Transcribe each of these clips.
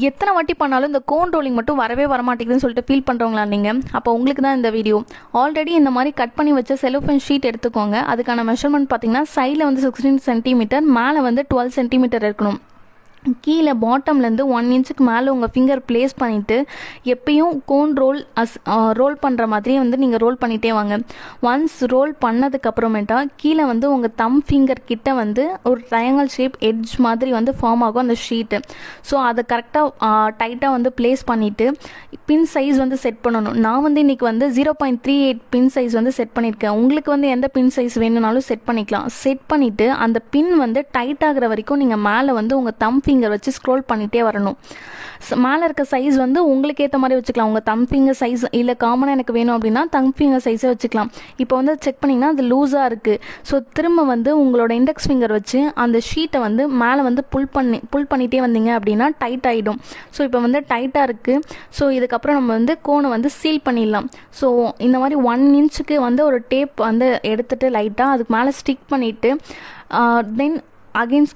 எத்தனை வாட்டி பண்ணாலும் இந்த கோன் ரோலிங் மட்டும் வரவே வரமாட்டேங்குதுன்னு சொல்லிட்டு ஃபீல் பண்ணுறவங்களா நீங்கள்? அப்போ உங்களுக்கு தான் இந்த வீடியோ. ஆல்ரெடி இந்த மாதிரி கட் பண்ணி வச்ச செலோஃபேன் ஷீட் எடுத்துக்கோங்க. அதுக்கான மெஷர்மெண்ட் பார்த்தீங்கன்னா சைடில் வந்து 16 சென்டிமீட்டர், மேலே வந்து 12 சென்டிமீட்டர் இருக்கணும். கீழே பாட்டம்லேருந்து 1 இன்ச்சுக்கு மேலே உங்கள் ஃபிங்கர் ப்ளேஸ் பண்ணிவிட்டு எப்பயும் கோன் ரோல் பண்ணுற மாதிரியே வந்து நீங்கள் ரோல் பண்ணிகிட்டே வாங்க. ஒன்ஸ் ரோல் பண்ணதுக்கப்புறமேட்டா கீழே வந்து உங்கள் தம் ஃபிங்கர் கிட்ட வந்து ஒரு ட்ரையாங்கல் ஷேப் எட்ஜ் மாதிரி வந்து ஃபார்ம் ஆகும் அந்த ஷீட்டு. ஸோ அதை கரெக்டாக டைட்டாக வந்து ப்ளேஸ் பண்ணிவிட்டு பின் சைஸ் வந்து செட் பண்ணணும். நான் வந்து இன்றைக்கி வந்து 0.38 பின் சைஸ் வந்து செட் பண்ணியிருக்கேன். உங்களுக்கு வந்து எந்த பின் சைஸ் வேணும்னாலும் செட் பண்ணிக்கலாம். செட் பண்ணிவிட்டு அந்த பின் வந்து டைட் ஆகிற வரைக்கும் நீங்கள் மேலே வந்து உங்கள் தம் ஃபிங்கர் வச்சு ஸ்க்ரோல் பண்ணிகிட்டே வரணும். மேலே இருக்க சைஸ் வந்து உங்களுக்கு ஏற்ற மாதிரி வச்சுக்கலாம். உங்கள் தம் ஃபிங்கர் சைஸ் இல்லை காமனாக எனக்கு வேணும் அப்படின்னா தம் ஃபிங்கர் சைஸை வச்சுக்கலாம். இப்போ வந்து செக் பண்ணிங்கன்னா அது லூஸாக இருக்குது. ஸோ திரும்ப வந்து உங்களோட இண்டெக்ஸ் ஃபிங்கர் வச்சு அந்த ஷீட்டை வந்து மேலே வந்து புல் பண்ணிகிட்டே வந்தீங்க அப்படின்னா டைட் ஆகிடும். ஸோ இப்போ வந்து டைட்டாக இருக்குது. ஸோ இதுக்கப்புறம் நம்ம வந்து கோனை வந்து சீல் பண்ணிடலாம். ஸோ இந்த மாதிரி 1 இன்ச்சுக்கு வந்து ஒரு டேப் வந்து எடுத்துகிட்டு லைட்டாக அதுக்கு மேலே ஸ்டிக் பண்ணிவிட்டு தென் அகெயின்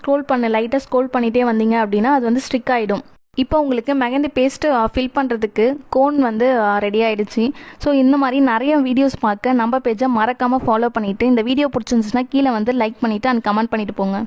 லைட்டாக ஸ்க்ரோல் பண்ணிகிட்டே வந்தீங்க அப்படின்னா அது வந்து ஸ்டிக் ஆகிடும். இப்போ உங்களுக்கு மெஹந்தி பேஸ்ட்டு ஃபில் பண்ணுறதுக்கு கோன் வந்து ரெடி ஆகிடுச்சு. ஸோ இந்த மாதிரி நிறைய வீடியோஸ் பார்க்க நம்ம பேஜை மறக்காமல் ஃபாலோ பண்ணிவிட்டு இந்த வீடியோ பிடிச்சிருந்துச்சுன்னா கீழே வந்து லைக் பண்ணிவிட்டு அண்ட் கமெண்ட் பண்ணிவிட்டு போங்க.